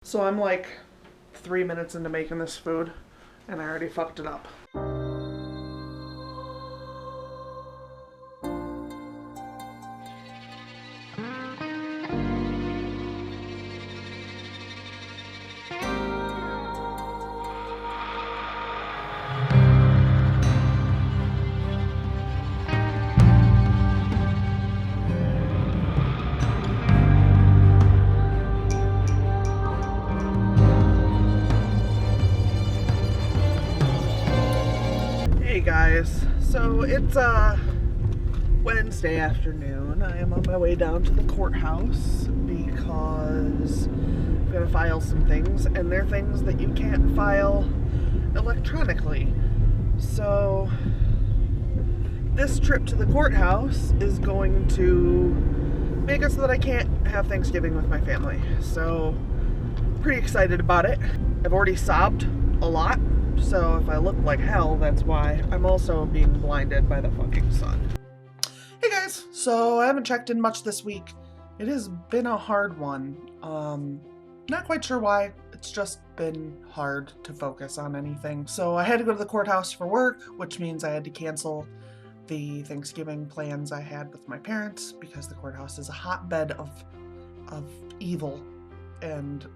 So I'm like 3 minutes into making this food and I already fucked it up. Hey guys, so it's Wednesday afternoon. I am on my way down to the courthouse because I'm gonna file some things, and they're things that you can't file electronically. So this trip to the courthouse is going to make it so that I can't have Thanksgiving with my family. So pretty excited about it. I've already sobbed a lot. So if I look like hell, that's why. I'm also being blinded by the fucking sun. Hey guys, so I haven't checked in much this week. It has been a hard one. Not quite sure why. It's just been hard to focus on anything. So I had to go to the courthouse for work, which means I had to cancel the Thanksgiving plans I had with my parents because the courthouse is a hotbed of evil and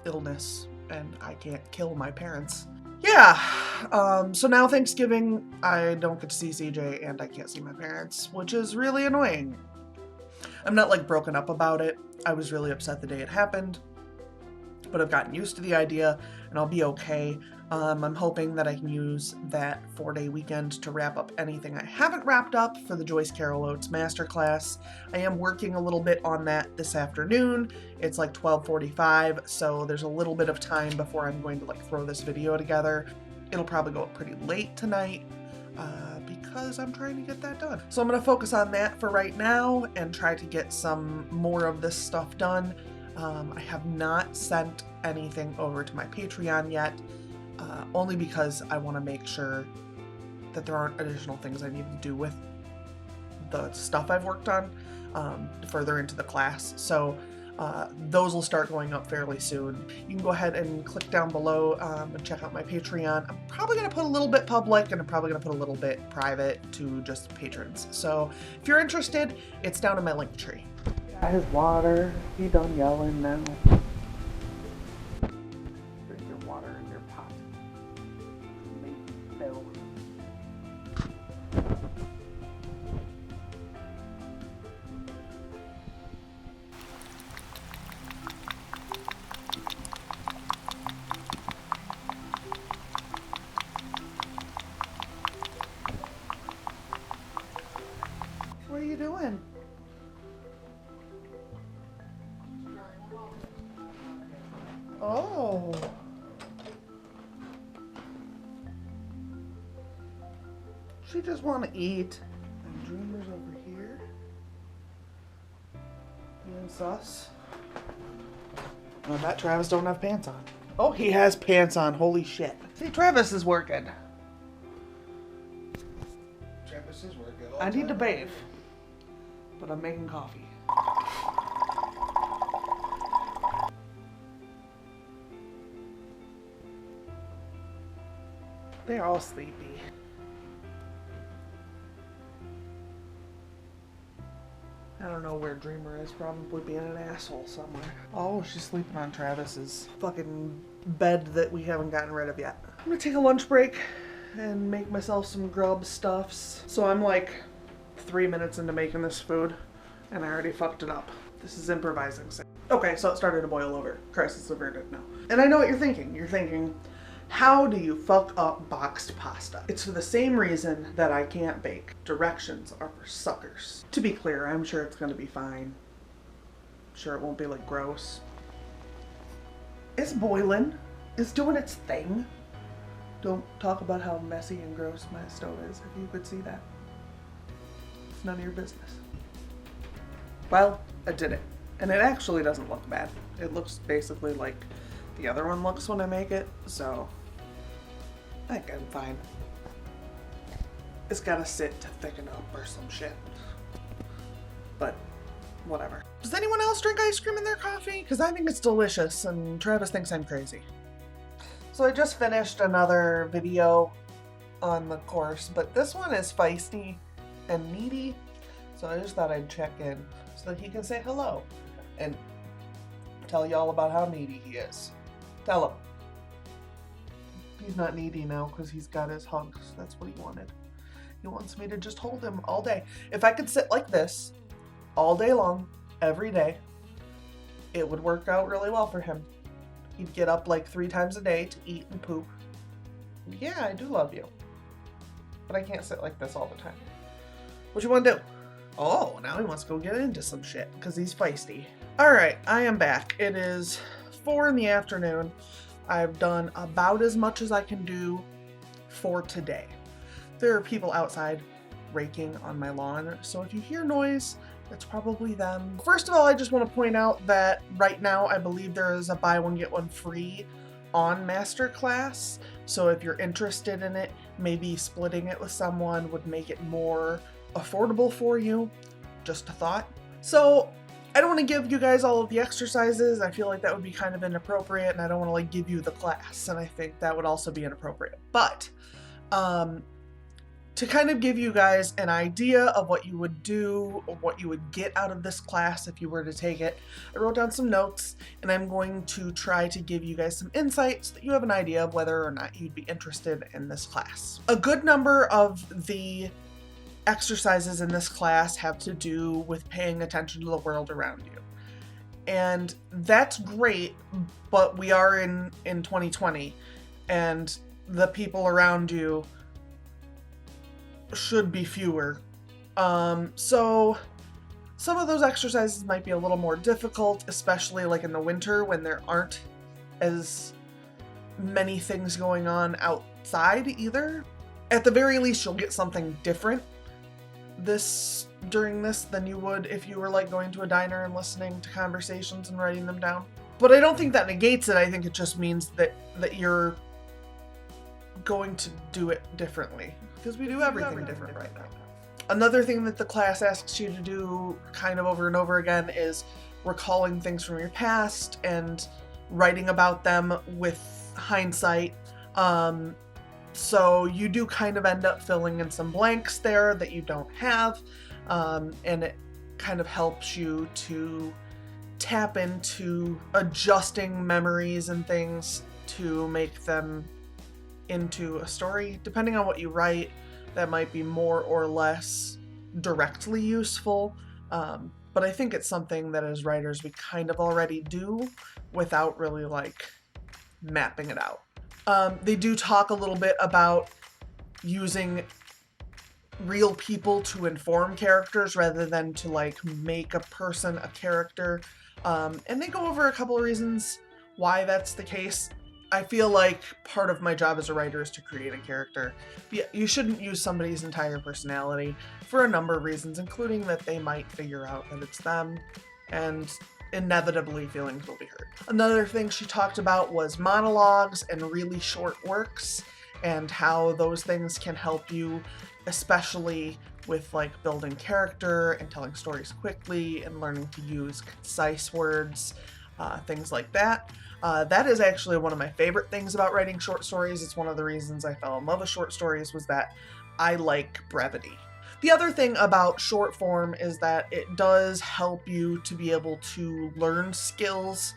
illness, and I can't kill my parents. Yeah, so now Thanksgiving, I don't get to see CJ and I can't see my parents, which is really annoying. I'm not like broken up about it. I was really upset the day it happened, but I've gotten used to the idea and I'll be okay. I'm hoping that I can use that 4-day weekend to wrap up anything I haven't wrapped up for the Joyce Carol Oates MasterClass. I am working a little bit on that this afternoon. It's like 12:45, so there's a little bit of time before I'm going to like throw this video together. It'll probably go up pretty late tonight because I'm trying to get that done. So I'm going to focus on that for right now and try to get some more of this stuff done. I have not sent anything over to my Patreon yet. Only because I want to make sure that there aren't additional things I need to do with the stuff I've worked on further into the class. So those will start going up fairly soon. You can go ahead and click down below and check out my Patreon. I'm probably going to put a little bit public and I'm probably going to put a little bit private to just patrons. So if you're interested, it's down in my link tree. Got his water. He done yelling now. Drink your water in your pot. Bill. What are you doing? Oh. She just want to eat. And Dreamer's over here. Being sus. I bet Travis don't have pants on. Oh, he has pants on. Holy shit. See, Travis is working. Travis is working. I need to bathe. But I'm making coffee. They're all sleepy. I don't know where Dreamer is, probably being an asshole somewhere. Oh, she's sleeping on Travis's fucking bed that we haven't gotten rid of yet. I'm gonna take a lunch break and make myself some grub stuffs. So I'm like 3 minutes into making this food and I already fucked it up. This is improvising. Okay, so it started to boil over. Crisis averted now. And I know what you're thinking. You're thinking, how do you fuck up boxed pasta? It's for the same reason that I can't bake. Directions are for suckers. To be clear, I'm sure it's gonna be fine. I'm sure it won't be like gross. It's boiling. It's doing its thing. Don't talk about how messy and gross my stove is, if you could see that. It's none of your business. Well, I did it. And it actually doesn't look bad. It looks basically like the other one looks when I make it, so I think I'm fine. It's gotta sit to thicken up or some shit. But whatever. Does anyone else drink ice cream in their coffee? Because I think it's delicious and Travis thinks I'm crazy. So I just finished another video on the course, but this one is feisty and needy. So I just thought I'd check in so that he can say hello and tell you all about how needy he is. Tell him. He's not needy now because he's got his hugs. That's what he wanted. He wants me to just hold him all day. If I could sit like this all day long, every day, it would work out really well for him. He'd get up like 3 times a day to eat and poop. Yeah, I do love you. But I can't sit like this all the time. What you want to do? Oh, now he wants to go get into some shit because he's feisty. Alright, I am back. It is 4 in the afternoon. I've done about as much as I can do for today. There are people outside raking on my lawn, so if you hear noise, it's probably them. First of all, I just want to point out that right now I believe there is a buy one get one free on MasterClass, so if you're interested in it, maybe splitting it with someone would make it more affordable for you. Just a thought. So I don't want to give you guys all of the exercises. I feel like that would be kind of inappropriate, and I don't want to like give you the class, and I think that would also be inappropriate. But to kind of give you guys an idea of what you would do or what you would get out of this class if you were to take it, I wrote down some notes, and I'm going to try to give you guys some insights so that you have an idea of whether or not you'd be interested in this class. A good number of the exercises in this class have to do with paying attention to the world around you. And that's great, but we are in 2020, and the people around you should be fewer. So some of those exercises might be a little more difficult, especially like in the winter when there aren't as many things going on outside either. At the very least, you'll get something different during this than you would if you were like going to a diner and listening to conversations and writing them down. But I don't think that negates it. I think it just means that you're going to do it differently, because we do everything different right now. Another thing that the class asks you to do kind of over and over again is recalling things from your past and writing about them with hindsight. So you do kind of end up filling in some blanks there that you don't have, and it kind of helps you to tap into adjusting memories and things to make them into a story. Depending on what you write, that might be more or less directly useful, but I think it's something that as writers we kind of already do without really like mapping it out. They do talk a little bit about using real people to inform characters rather than to like make a person a character, and they go over a couple of reasons why that's the case. I feel like part of my job as a writer is to create a character. You shouldn't use somebody's entire personality for a number of reasons, including that they might figure out that it's them, and inevitably feelings will be hurt. Another thing she talked about was monologues and really short works, and how those things can help you, especially with like building character and telling stories quickly and learning to use concise words, things like that. That is actually one of my favorite things about writing short stories. It's one of the reasons I fell in love with short stories, was that I like brevity. The other thing about short form is that it does help you to be able to learn skills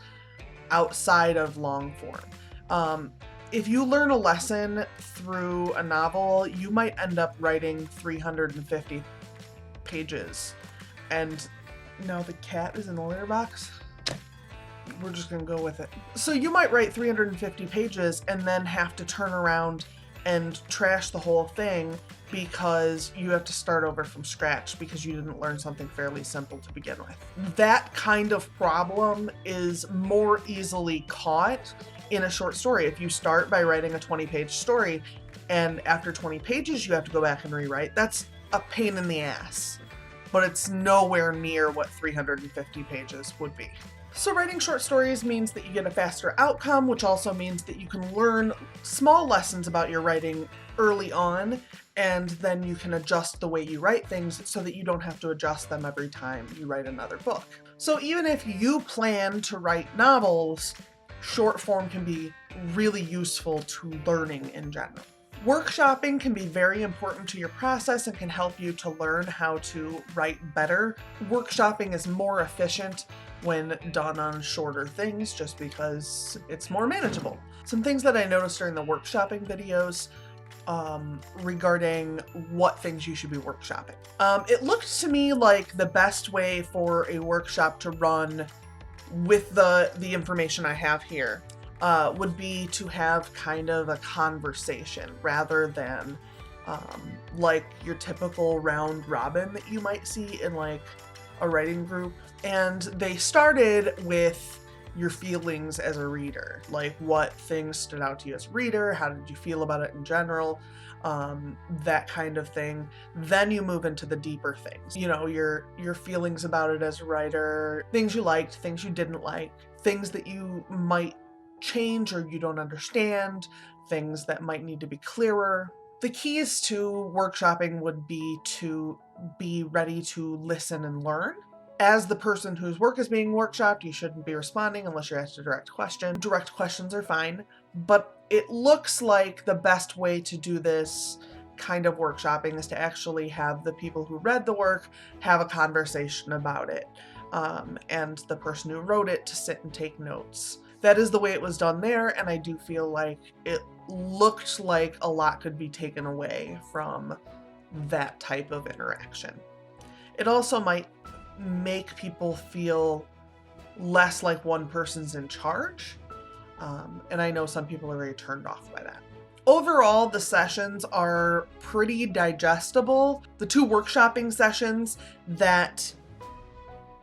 outside of long form. If you learn a lesson through a novel, you might end up writing 350 pages. And now the cat is in the litter box. We're just gonna go with it. So you might write 350 pages and then have to turn around and trash the whole thing because you have to start over from scratch because you didn't learn something fairly simple to begin with. That kind of problem is more easily caught in a short story. If you start by writing a 20-page story and after 20 pages you have to go back and rewrite, that's a pain in the ass, but it's nowhere near what 350 pages would be. So writing short stories means that you get a faster outcome, which also means that you can learn small lessons about your writing early on, and then you can adjust the way you write things so that you don't have to adjust them every time you write another book. So even if you plan to write novels, short form can be really useful to learning in general. Workshopping can be very important to your process and can help you to learn how to write better. Workshopping is more efficient when done on shorter things just because it's more manageable. Some things that I noticed during the workshopping videos regarding what things you should be workshopping. It looked to me like the best way for a workshop to run with the information I have here would be to have kind of a conversation rather than like your typical round robin that you might see in like a writing group. And they started with your feelings as a reader, like what things stood out to you as a reader, how did you feel about it in general, that kind of thing. Then you move into the deeper things, you know, your feelings about it as a writer, things you liked, things you didn't like, things that you might change or you don't understand, things that might need to be clearer. The keys to workshopping would be to be ready to listen and learn. As the person whose work is being workshopped, you shouldn't be responding unless you're asked a direct question. Direct questions are fine, but it looks like the best way to do this kind of workshopping is to actually have the people who read the work have a conversation about it, and the person who wrote it to sit and take notes. That is the way it was done there, and I do feel like it looked like a lot could be taken away from that type of interaction. It also might make people feel less like one person's in charge, and I know some people are very turned off by that. Overall, the sessions are pretty digestible. The two workshopping sessions that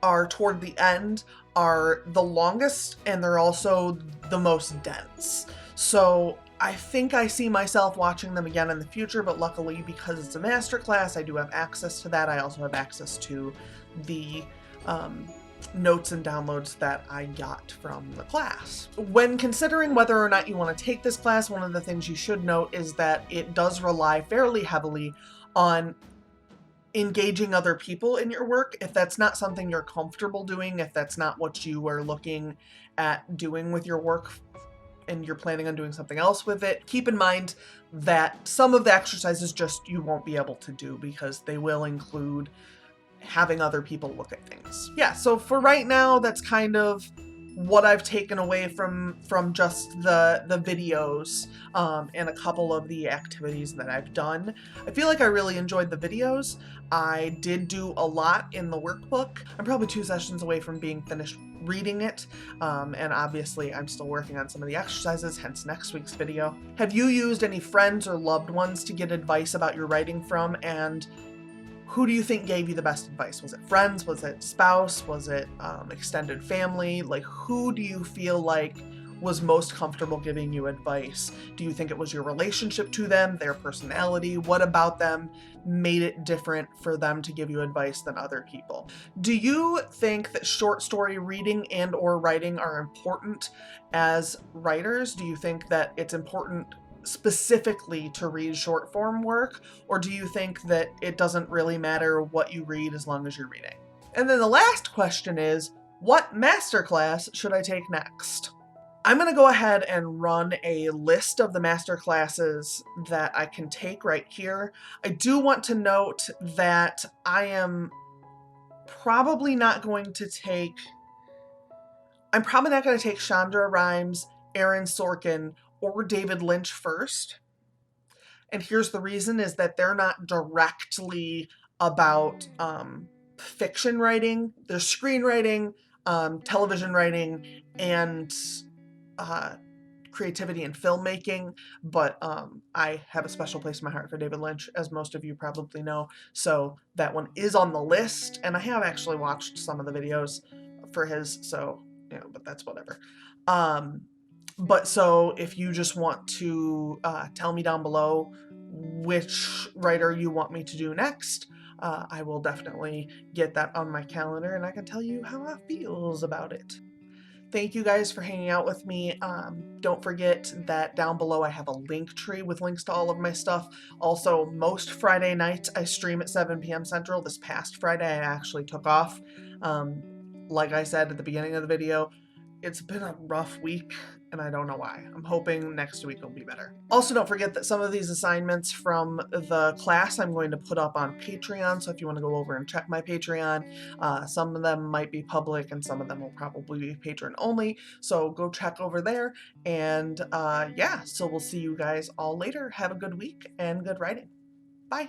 are toward the end are the longest, and they're also the most dense. So I think I see myself watching them again in the future, but luckily because it's a masterclass, I do have access to that. I also have access to the notes and downloads that I got from the class. When considering whether or not you want to take this class, one of the things you should note is that it does rely fairly heavily on engaging other people in your work. If that's not something you're comfortable doing, if that's not what you are looking at doing with your work and you're planning on doing something else with it, keep in mind that some of the exercises just you won't be able to do because they will include having other people look at things. Yeah, so for right now, that's kind of what I've taken away from just the videos and a couple of the activities that I've done. I feel like I really enjoyed the videos. I did do a lot in the workbook. I'm probably 2 sessions away from being finished reading it, and obviously I'm still working on some of the exercises, hence next week's video. Have you used any friends or loved ones to get advice about your writing from, and who do you think gave you the best advice? Was it friends? Was it spouse? Was it extended family? Like, who do you feel like was most comfortable giving you advice? Do you think it was your relationship to them, their personality? What about them made it different for them to give you advice than other people? Do you think that short story reading and or writing are important as writers? Do you think that it's important specifically to read short form work, or do you think that it doesn't really matter what you read as long as you're reading? And then the last question is, what masterclass should I take next? I'm going to go ahead and run a list of the masterclasses that I can take right here. I do want to note that I am probably not going to take Chandra Rhimes, Aaron Sorkin, or David Lynch first. And here's the reason, is that they're not directly about fiction writing. They're screenwriting, television writing, and creativity and filmmaking. But I have a special place in my heart for David Lynch, as most of you probably know. So that one is on the list. And I have actually watched some of the videos for his, so, you know, but that's whatever. But so if you just want to tell me down below which writer you want me to do next, I will definitely get that on my calendar and I can tell you how I feels about it. Thank you guys for hanging out with me. Don't forget that down below I have a link tree with links to all of my stuff. Also, most Friday nights I stream at 7 p.m. Central. This past Friday I actually took off. Like I said at the beginning of the video, it's been a rough week and I don't know why. I'm hoping next week will be better. Also, don't forget that some of these assignments from the class I'm going to put up on Patreon, so if you want to go over and check my Patreon, some of them might be public and some of them will probably be patron only, so go check over there. And yeah, so we'll see you guys all later. Have a good week and good writing. Bye.